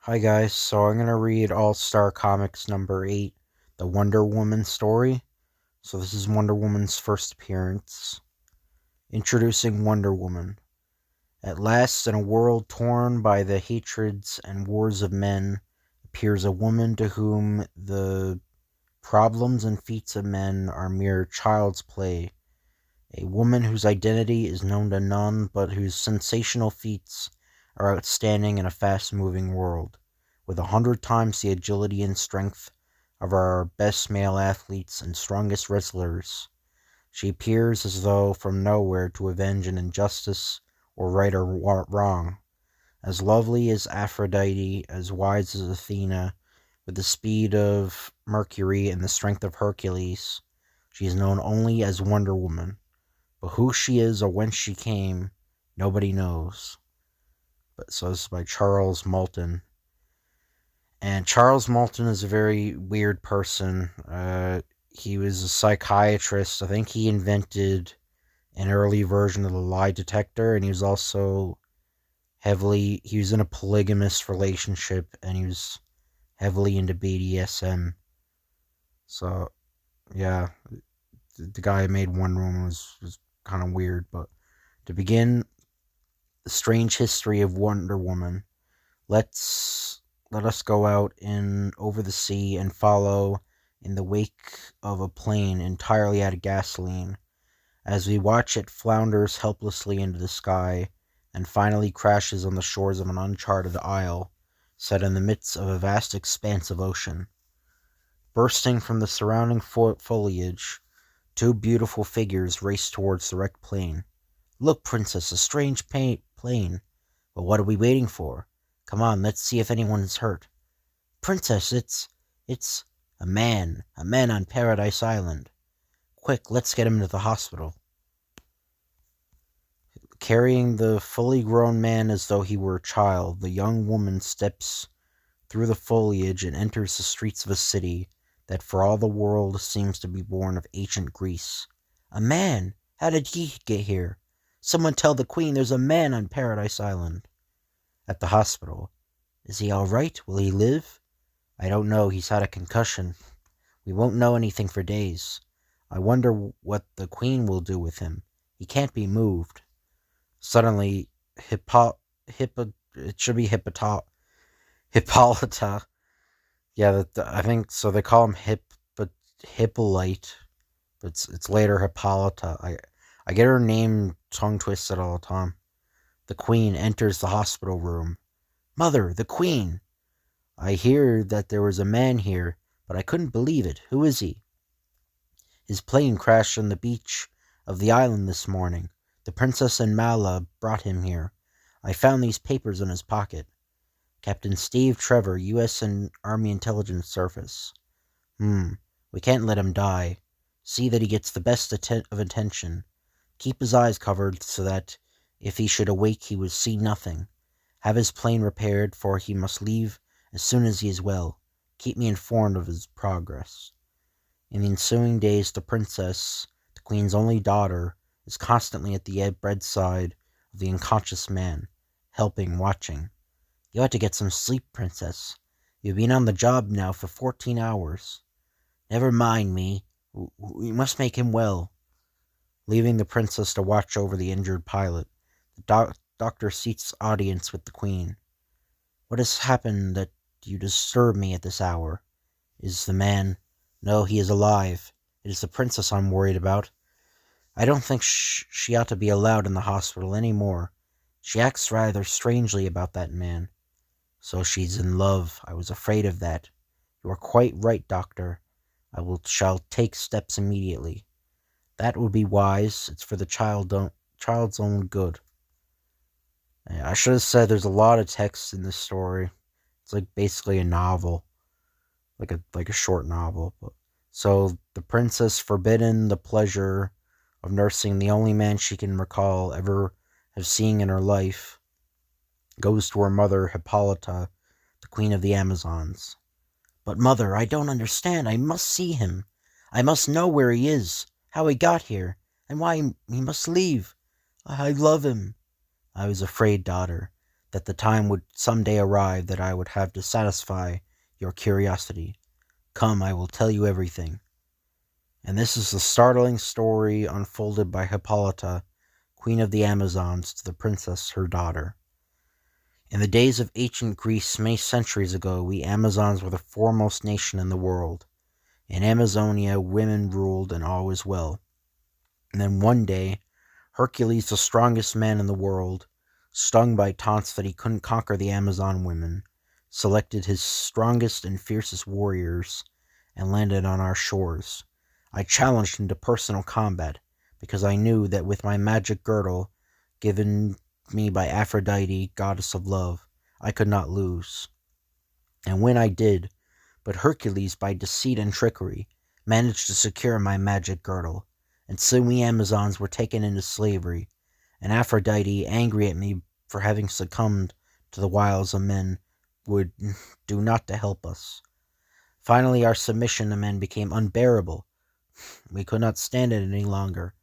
Hi guys, so I'm gonna read All Star Comics number 8, the Wonder Woman story. So this is Wonder Woman's first appearance. Introducing Wonder Woman. At last, in a world torn by the hatreds and wars of men, appears a woman to whom the problems and feats of men are mere child's play. A woman whose identity is known to none, but whose sensational feats are outstanding in a fast-moving world. With 100 times the agility and strength of our best male athletes and strongest wrestlers, she appears as though from nowhere to avenge an injustice or right or wrong. As lovely as Aphrodite, as wise as Athena, with the speed of Mercury and the strength of Hercules, she is known only as Wonder Woman. But who she is or whence she came, nobody knows. But so this is by Charles Moulton. And Charles Moulton is a very weird person. He was a psychiatrist. I think he invented an early version of the lie detector, and he was also he was in a polygamous relationship, and he was heavily into BDSM. So, yeah, the guy who made Wonder Woman was kind of weird. But to begin, the strange history of Wonder Woman. Let us go out in over the sea and follow in the wake of a plane entirely out of gasoline, as we watch it flounders helplessly into the sky and finally crashes on the shores of an uncharted isle set in the midst of a vast expanse of ocean. Bursting from the surrounding foliage, two beautiful figures race towards the wrecked plane. "Look, Princess, a strange plane. But what are we waiting for? Come on, let's see if anyone's hurt." "Princess, it's a man on Paradise Island. Quick, let's get him to the hospital." Carrying the fully grown man as though he were a child, the young woman steps through the foliage and enters the streets of a city that for all the world seems to be born of ancient Greece. "A man! How did he get here? Someone tell the Queen there's a man on Paradise Island." At the hospital. "Is he all right? Will he live?" "I don't know. He's had a concussion. We won't know anything for days. I wonder what the Queen will do with him. He can't be moved." Suddenly, it should be Hippolyta. Yeah, I think so. They call him Hippolyte, but it's later Hippolyta. I get her name tongue twisted all the time. The Queen enters the hospital room. "Mother, the Queen! I hear that there was a man here, but I couldn't believe it. Who is he?" "His plane crashed on the beach of the island this morning. The Princess and Mala brought him here. I found these papers in his pocket. Captain Steve Trevor, U.S. Army Intelligence Service." We can't let him die. See that he gets the best of attention. Keep his eyes covered so that if he should awake he will see nothing. Have his plane repaired, for he must leave as soon as he is well. Keep me informed of his progress." In the ensuing days, the princess, the queen's only daughter, is constantly at the bedside of the unconscious man, helping, watching. "You ought to get some sleep, princess. You've been on the job now for 14 hours. "Never mind me. We must make him well." Leaving the princess to watch over the injured pilot, the doctor seeks audience with the queen. "What has happened that you disturb me at this hour?" "Is the man—" "No, he is alive. It is the princess I'm worried about. I don't think she ought to be allowed in the hospital any more. She acts rather strangely about that man." "So she's in love. I was afraid of that. You are quite right, doctor. Shall take steps immediately. That would be wise. It's for the child's own good." I should have said there's a lot of text in this story. It's like basically a novel, like a short novel. So the princess, forbidden the pleasure of nursing the only man she can recall ever have seen in her life, goes to her mother Hippolyta, the queen of the Amazons. "But mother, I don't understand. I must see him. I must know where he is, how he got here, and why he must leave. I love him." "I was afraid, daughter. that the time would someday arrive that I would have to satisfy your curiosity. Come, I will tell you everything. And this is the startling story unfolded by Hippolyta, Queen of the Amazons, to the princess, her daughter. In the days of ancient Greece, many centuries ago, we Amazons were the foremost nation in the world. In Amazonia, women ruled and all was well. And then one day, Hercules, the strongest man in the world, stung by taunts that he couldn't conquer the Amazon women, selected his strongest and fiercest warriors and landed on our shores. I challenged him to personal combat because I knew that with my magic girdle, given me by Aphrodite, goddess of love, I could not lose. And when I did, but Hercules, by deceit and trickery, managed to secure my magic girdle, and so we Amazons were taken into slavery, and Aphrodite, angry at me for having succumbed to the wiles of men, would do naught to help us. Finally, our submission to men became unbearable. We could not stand it any longer,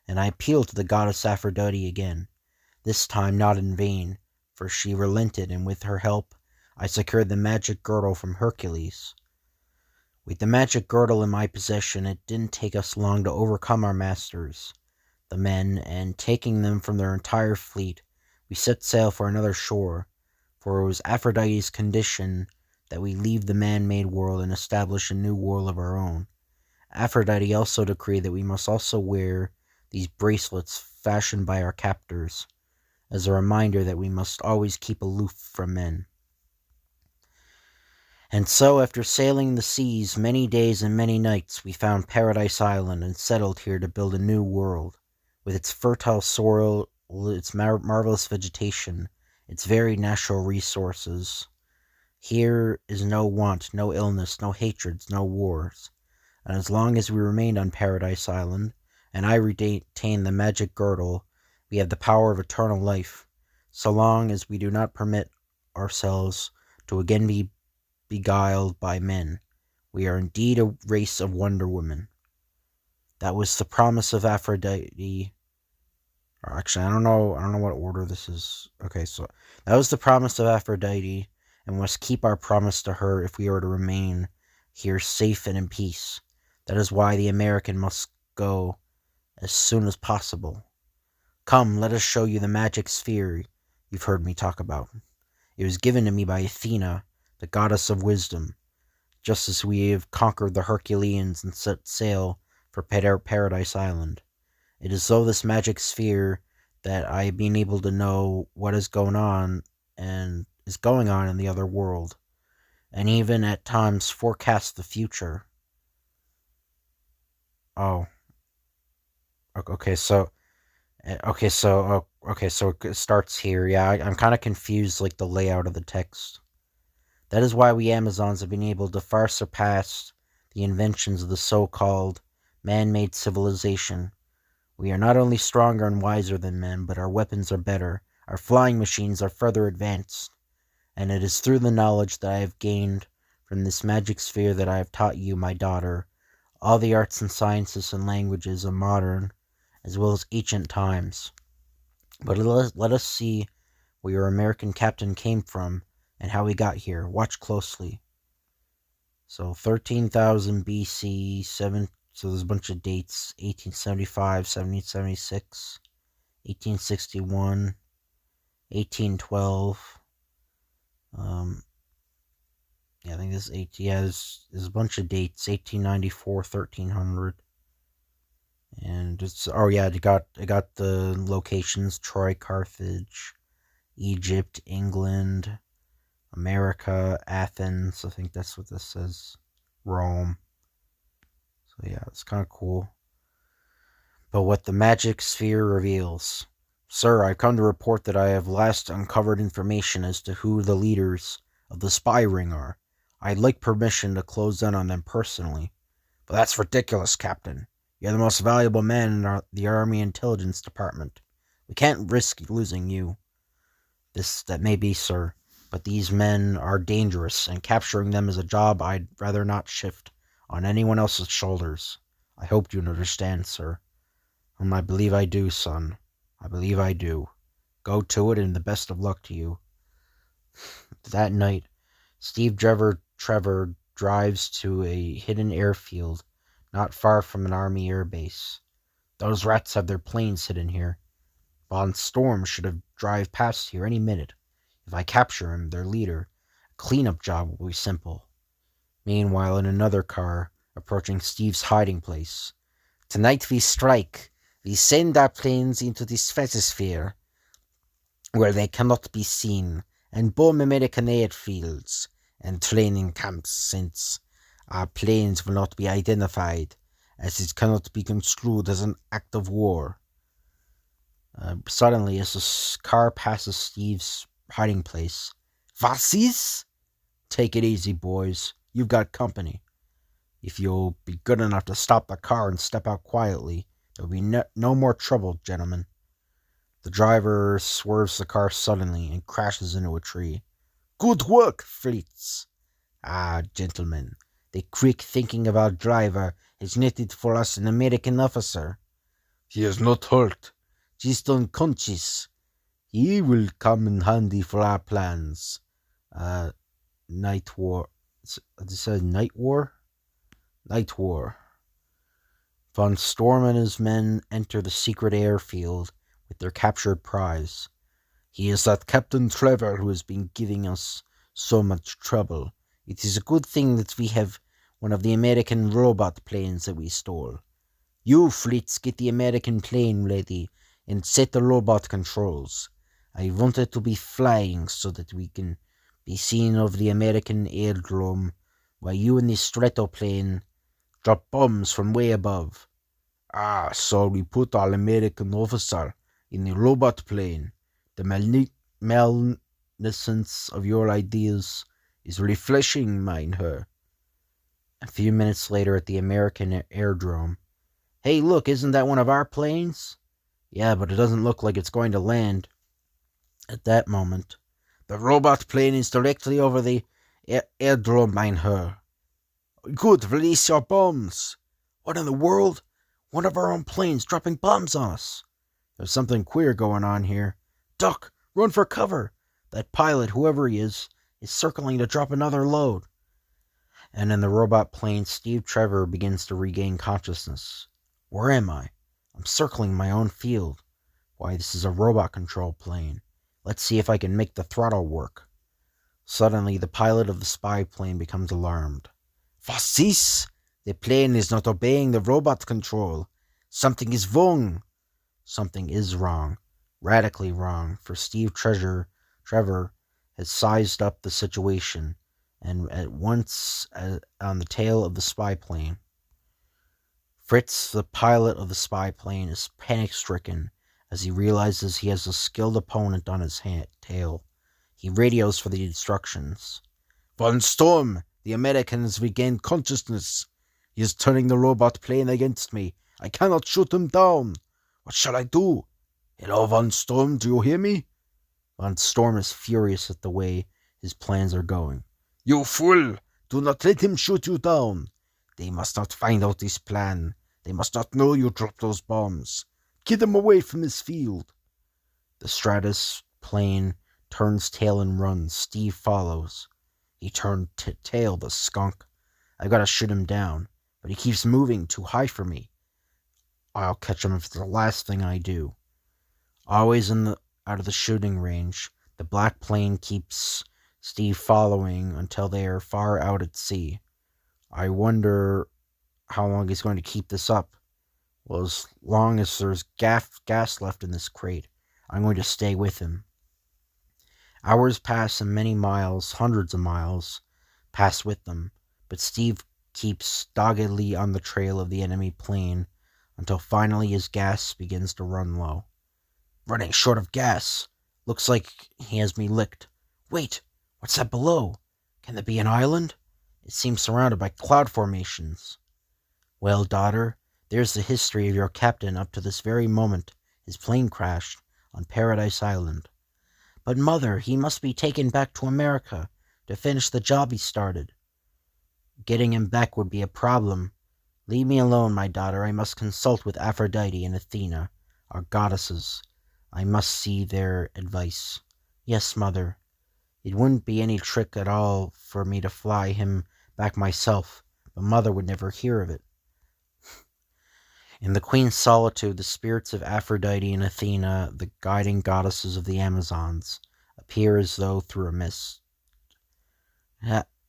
and I appealed to the goddess Aphrodite again, this time not in vain, for she relented, and with her help I secured the magic girdle from Hercules. With the magic girdle in my possession, it didn't take us long to overcome our masters, the men, and taking them from their entire fleet, we set sail for another shore, for it was Aphrodite's condition that we leave the man-made world and establish a new world of our own. Aphrodite also decreed that we must also wear these bracelets fashioned by our captors, as a reminder that we must always keep aloof from men. And so, after sailing the seas many days and many nights, we found Paradise Island and settled here to build a new world, with its fertile soil, its marvelous vegetation, its varied natural resources. Here is no want, no illness, no hatreds, no wars. And as long as we remain on Paradise Island, and I retain the magic girdle, we have the power of eternal life, so long as we do not permit ourselves to again be beguiled by men. We are indeed a race of Wonder Women. That was the promise of Aphrodite. Or actually, I don't know what order this is. Okay, so that was the promise of Aphrodite, and we must keep our promise to her if we are to remain here safe and in peace. That is why the American must go as soon as possible. Come, let us show you the magic sphere you've heard me talk about. It was given to me by Athena, the goddess of wisdom, just as we have conquered the Herculeans and set sail for Paradise Island. It is through this magic sphere that I have been able to know what is going on and is going on in the other world, and even at times forecast the future. Oh, okay, so it starts here. Yeah, I'm kind of confused, like the layout of the text. That is why we Amazons have been able to far surpass the inventions of the so-called man-made civilization. We are not only stronger and wiser than men, but our weapons are better, our flying machines are further advanced, and it is through the knowledge that I have gained from this magic sphere that I have taught you, my daughter, all the arts and sciences and languages of modern as well as ancient times. But let us see where your American captain came from and how he got here. Watch closely. So 13,000 BC, so there's a bunch of dates: 1875, 1776, 1861, 1812. I think this there's a bunch of dates: 1894, 1300. And it's it got the locations: Troy, Carthage, Egypt, England, America, Athens. I think that's what this says. Rome. So yeah, it's kind of cool. But what the magic sphere reveals. Sir, I've come to report that I have last uncovered information as to who the leaders of the spy ring are. I'd like permission to close in on them personally. But that's ridiculous, Captain. You're the most valuable man in the Army Intelligence Department. We can't risk losing you. That may be, sir, but these men are dangerous, and capturing them is a job I'd rather not shift on anyone else's shoulders. I hope you understand, sir. I believe I do, son. I believe I do. Go to it, and the best of luck to you. That night, Trevor drives to a hidden airfield not far from an army air base. Those rats have their planes hidden here. Von Storm should have drive past here any minute. If I capture him, their leader, a cleanup job will be simple. Meanwhile, in another car, approaching Steve's hiding place. Tonight we strike. We send our planes into the stratosphere, where they cannot be seen, and bomb American airfields and training camps, since our planes will not be identified, as it cannot be construed as an act of war. Suddenly, as the car passes Steve's hiding place, "Was is?" "Take it easy, boys. You've got company. If you'll be good enough to stop the car and step out quietly, there'll be no more trouble, gentlemen." The driver swerves the car suddenly and crashes into a tree. "Good work, Fritz." "Ah, gentlemen, the quick thinking of our driver has netted for us an American officer." "He is not hurt, just unconscious. He will come in handy for our plans." Night War. This is Night War? Night War. Von Storm and his men enter the secret airfield with their captured prize. "He is that Captain Trevor who has been giving us so much trouble. It is a good thing that we have one of the American robot planes that we stole. You, Fritz, get the American plane ready and set the robot controls. I want it to be flying so that we can be seen over the American airdrome, while you and the stratoplane drop bombs from way above." "Ah, so we put our American officer in the robot plane. The malnessence of your ideas is refreshing, mein Herr." A few minutes later at the American airdrome. "Hey, look, isn't that one of our planes?" "Yeah, but it doesn't look like it's going to land." At that moment, "The robot plane is directly over the airdrome, mein Herr." "Good, release your bombs." "What in the world? One of our own planes dropping bombs on us." "There's something queer going on here." "Duck! Run for cover! That pilot, whoever he is circling to drop another load." And in the robot plane, Steve Trevor begins to regain consciousness. Where am I? I'm circling my own field. Why, this is a robot control plane. Let's see if I can make the throttle work. Suddenly, the pilot of the spy plane becomes alarmed. "Was ist? The plane is not obeying the robot control. Something is wrong." Something is wrong. Radically wrong, for Trevor has sized up the situation, and at once on the tail of the spy plane. Fritz, the pilot of the spy plane, is panic-stricken as he realizes he has a skilled opponent on his tail. He radios for the instructions. "Von Storm, the American has regained consciousness. He is turning the robot plane against me. I cannot shoot him down. What shall I do? Hello, Von Storm, do you hear me?" Von Storm is furious at the way his plans are going. "You fool! Do not let him shoot you down. They must not find out this plan. They must not know you dropped those bombs. Get him away from his field." The Stratus plane turns tail and runs. Steve follows. He turned tail, the skunk. I gotta shoot him down, but he keeps moving too high for me. I'll catch him if it's the last thing I do. Always out of the shooting range, the black plane keeps Steve following until they are far out at sea. I wonder how long he's going to keep this up. Well, as long as there's gas left in this crate, I'm going to stay with him. Hours pass and many miles, hundreds of miles, pass with them, but Steve keeps doggedly on the trail of the enemy plane until finally his gas begins to run low. "Running short of gas. Looks like he has me licked. Wait, what's that below? Can that be an island? It seems surrounded by cloud formations." "Well, daughter, there's the history of your captain up to this very moment his plane crashed on Paradise Island." "But mother, he must be taken back to America to finish the job he started." "Getting him back would be a problem. Leave me alone, my daughter. I must consult with Aphrodite and Athena, our goddesses. I must see their advice." "Yes, mother." It wouldn't be any trick at all for me to fly him back myself, but Mother would never hear of it. In the Queen's solitude, the spirits of Aphrodite and Athena, the guiding goddesses of the Amazons, appear as though through a mist.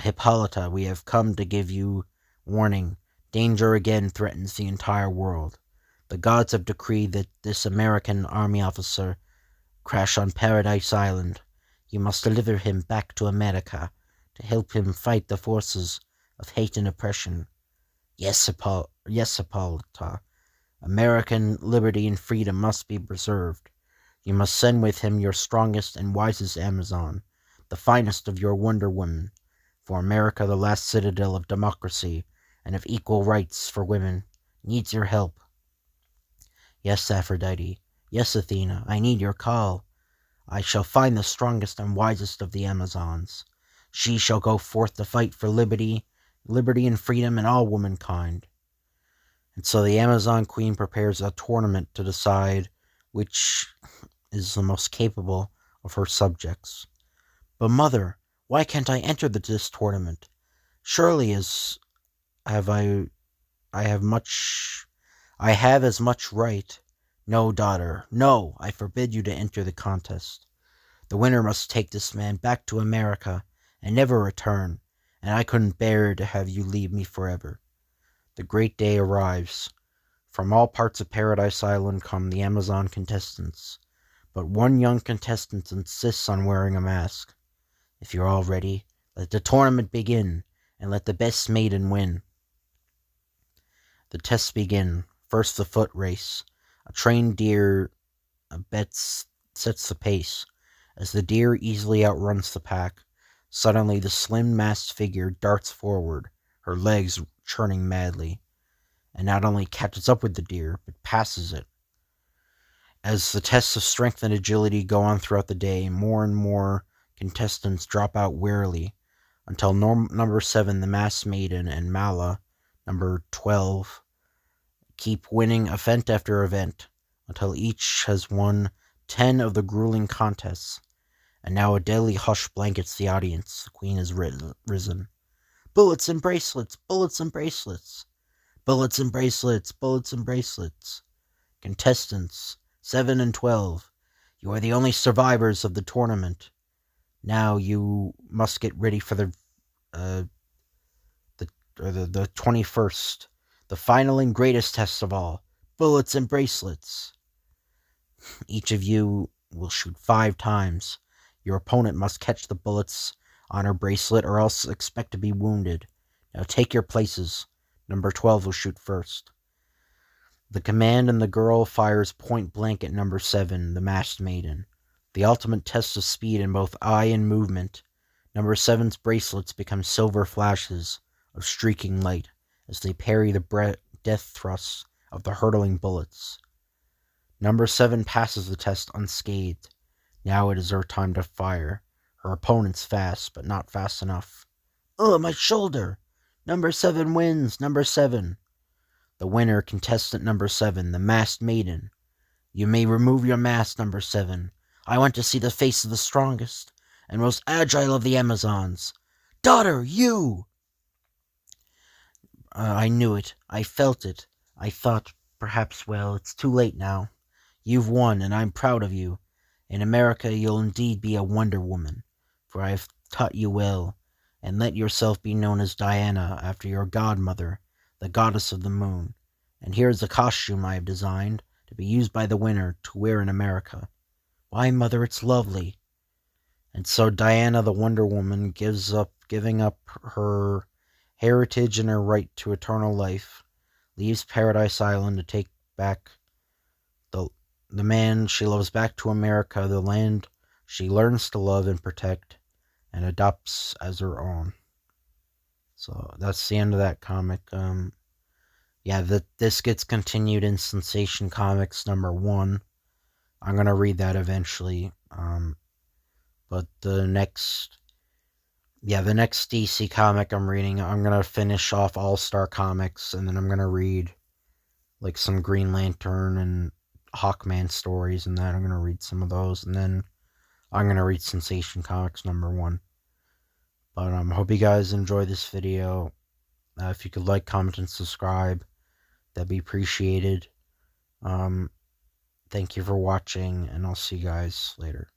Hippolyta, we have come to give you warning. Danger again threatens the entire world. The gods have decreed that this American army officer crash on Paradise Island. You must deliver him back to America to help him fight the forces of hate and oppression. Yes, Hippolyta. American liberty and freedom must be preserved. You must send with him your strongest and wisest Amazon, the finest of your Wonder Women, for America, the last citadel of democracy and of equal rights for women, needs your help. Yes, Aphrodite. Yes, Athena, I need your call. I shall find the strongest and wisest of the Amazons. She shall go forth to fight for liberty and freedom and all womankind. And so the Amazon Queen prepares a tournament to decide which is the most capable of her subjects. But Mother, why can't I enter this tournament? Surely I have as much right. No, daughter, no, I forbid you to enter the contest. The winner must take this man back to America and never return, and I couldn't bear to have you leave me forever. The great day arrives. From all parts of Paradise Island come the Amazon contestants, but one young contestant insists on wearing a mask. If you're all ready, let the tournament begin, and let the best maiden win. The tests begin. First, the foot race. A trained deer sets the pace. As the deer easily outruns the pack, suddenly the slim masked figure darts forward, her legs churning madly, and not only catches up with the deer, but passes it. As the tests of strength and agility go on throughout the day, more and more contestants drop out wearily, until number 7, the Masked Maiden, and Mala, number 12, keep winning event after event, until each has won 10 of the grueling contests. And now a deadly hush blankets the audience. The Queen has risen. Bullets and bracelets! Bullets and bracelets! Bullets and bracelets! Bullets and bracelets! Contestants 7 and 12, you are the only survivors of the tournament. Now you must get ready for the 21st, the final and greatest test of all, bullets and bracelets. Each of you will shoot 5 times. Your opponent must catch the bullets on her bracelet or else expect to be wounded. Now take your places. Number 12 will shoot first. The command and the girl fires point blank at number 7, the Masked Maiden. The ultimate test of speed in both eye and movement. Number 7's bracelets become silver flashes of streaking light as they parry the death thrusts of the hurtling bullets. Number 7 passes the test unscathed. Now it is her time to fire. Her opponent's fast, but not fast enough. Ugh, my shoulder! Number 7 wins, number 7. The winner, contestant number 7, the Masked Maiden. You may remove your mask, number 7. I want to see the face of the strongest and most agile of the Amazons. Daughter, you! I knew it. I felt it. I thought, perhaps, well, it's too late now. You've won, and I'm proud of you. In America, you'll indeed be a Wonder Woman, for I have taught you well, and let yourself be known as Diana, after your godmother, the goddess of the moon. And here is a costume I have designed, to be used by the winner, to wear in America. Why, Mother, it's lovely. And so Diana, the Wonder Woman, giving up her heritage and her right to eternal life, leaves Paradise Island to take back the man she loves back to America, the land she learns to love and protect, and adopts as her own. So that's the end of that comic. This gets continued in Sensation Comics number 1. I'm gonna read that eventually. But the next DC comic I'm reading, I'm gonna finish off All-Star Comics, and then I'm gonna read like some Green Lantern and Hawkman stories, and that I'm gonna read some of those, and then I'm going to read Sensation Comics #1. But hope you guys enjoy this video. If you could like, comment, and subscribe, that'd be appreciated. Thank you for watching, and I'll see you guys later.